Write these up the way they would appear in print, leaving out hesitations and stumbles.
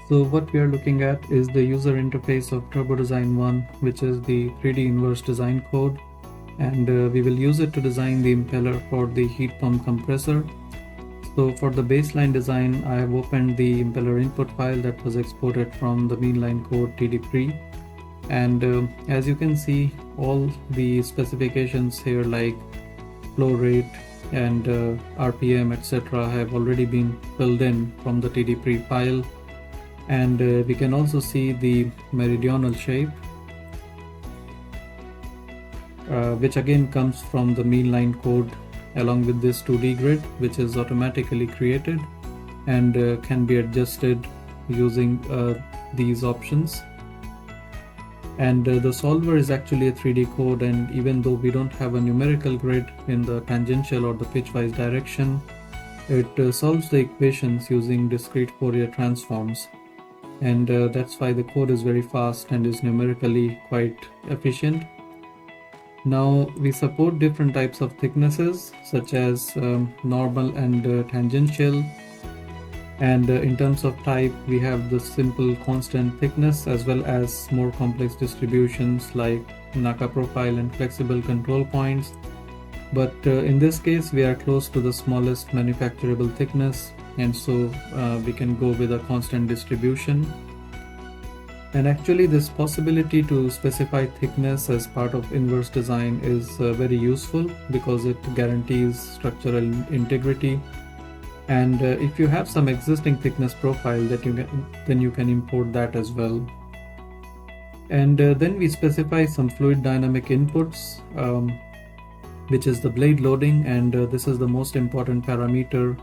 So what we are looking at is the user interface of Turbo Design 1, which is the 3D inverse design code, and we will use it to design the impeller for the heat pump compressor. So for the baseline design, I have opened the impeller input file that was exported from the mainline code TD3, and as you can see, all the specifications here like flow rate and RPM etc. have already been filled in from the TD3 file, and we can also see the meridional shape, which again comes from the mainline code along with this 2D grid, which is automatically created and can be adjusted using these options. And the solver is actually a 3D code, and even though we don't have a numerical grid in the tangential or the pitchwise direction, it solves the equations using discrete Fourier transforms, and that's why the code is very fast and is numerically quite efficient. Now we support different types of thicknesses such as normal and tangential, and in terms of type we have the simple constant thickness as well as more complex distributions like Naka profile and flexible control points, but in this case we are close to the smallest manufacturable thickness, and so we can go with a constant distribution. And actually this possibility to specify thickness as part of inverse design is very useful because it guarantees structural integrity. And if you have some existing thickness profile then you can import that as well. And then we specify some fluid dynamic inputs, which is the blade loading, and this is the most important parameter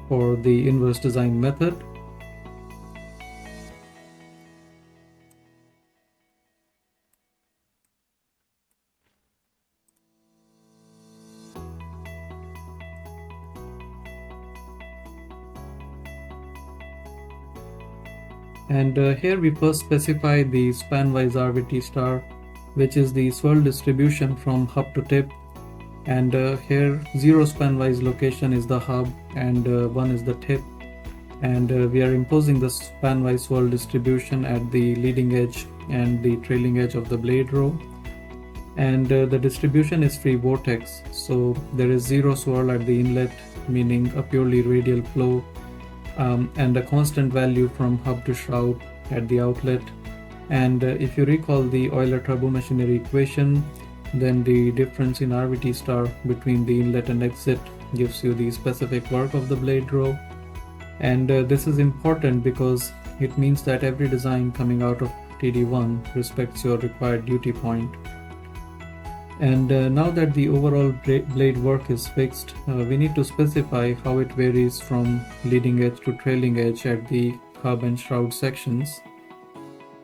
for the inverse design method. And here we first specify the span-wise RVT star, which is the swirl distribution from hub to tip. And here 0 span-wise location is the hub and 1 is the tip. And we are imposing the span-wise swirl distribution at the leading edge and the trailing edge of the blade row. And the distribution is free vortex, so there is 0 swirl at the inlet, meaning a purely radial flow, and a constant value from hub to shroud at the outlet. And if you recall the Euler turbomachinery equation, then the difference in RVT star between the inlet and exit gives you the specific work of the blade row. And this is important because it means that every design coming out of TD1 respects your required duty point. And now that the overall blade work is fixed, we need to specify how it varies from leading edge to trailing edge at the hub and shroud sections.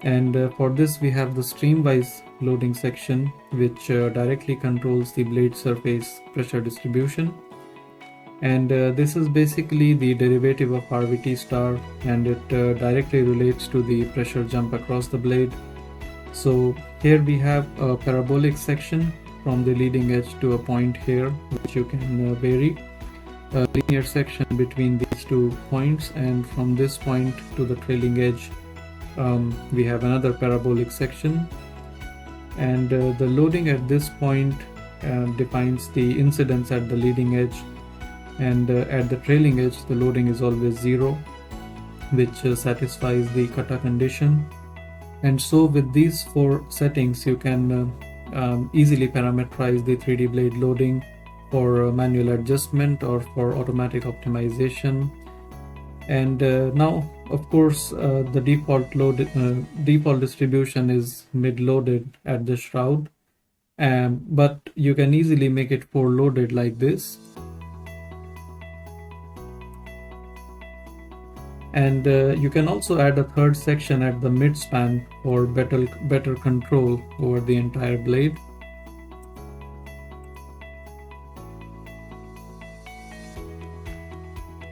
And for this we have the streamwise loading section, which directly controls the blade surface pressure distribution. And this is basically the derivative of RVT star, and it directly relates to the pressure jump across the blade. So here we have a parabolic section from the leading edge to a point here, which you can vary, a linear section between these 2 points, and from this point to the trailing edge we have another parabolic section. And the loading at this point defines the incidence at the leading edge, and at the trailing edge the loading is always 0, which satisfies the kata condition. And so with these 4 settings you can easily parameterize the 3D blade loading for manual adjustment or for automatic optimization. And now of course the default distribution is mid-loaded at the shroud, but you can easily make it fore-loaded like this. And you can also add a third section at the mid-span for better control over the entire blade.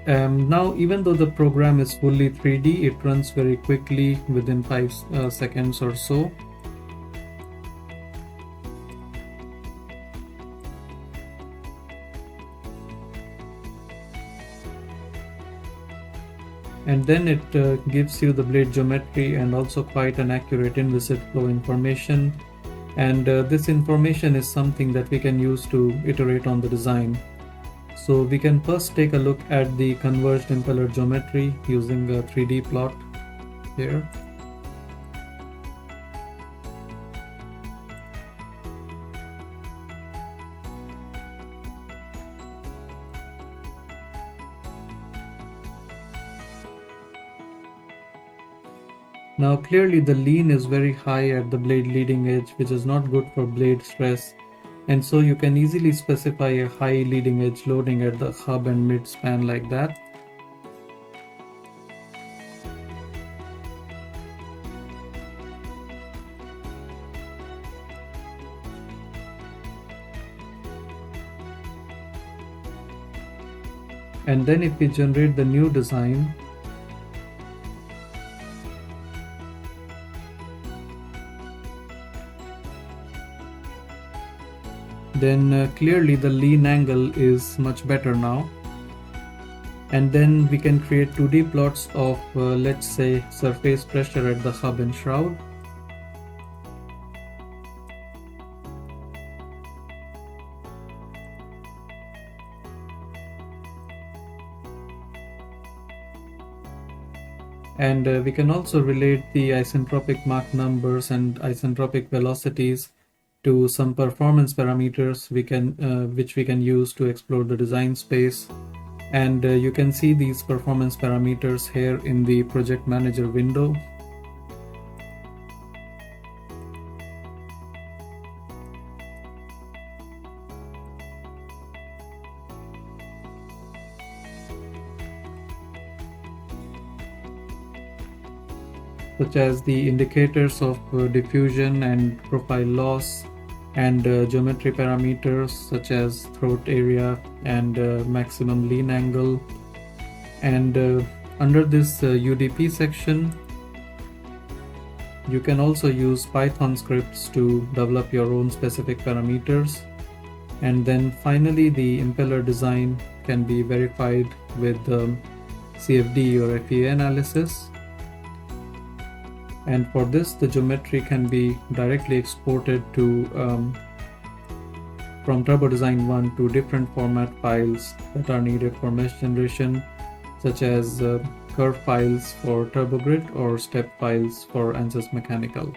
Now even though the program is fully 3D, it runs very quickly within 5 seconds or so. And then it gives you the blade geometry and also quite an accurate inviscid flow information. And this information is something that we can use to iterate on the design. So we can first take a look at the converged impeller geometry using a 3D plot here. Now clearly the lean is very high at the blade leading edge, which is not good for blade stress, and so you can easily specify a high leading edge loading at the hub and mid span like that. And then if we generate the new design, then clearly the lean angle is much better now. And then we can create 2D plots of let's say surface pressure at the hub and shroud. And we can also relate the isentropic Mach numbers and isentropic velocities to some performance parameters which we can use to explore the design space. And you can see these performance parameters here in the project manager window. Such as the indicators of diffusion and profile loss, and geometry parameters such as throat area and maximum lean angle. And under this UDP section, you can also use Python scripts to develop your own specific parameters. And then finally the impeller design can be verified with CFD or FEA analysis. And for this, the geometry can be directly exported to from Turbo Design 1 to different format files that are needed for mesh generation, such as curve files for TurboGrid or step files for ANSYS Mechanical.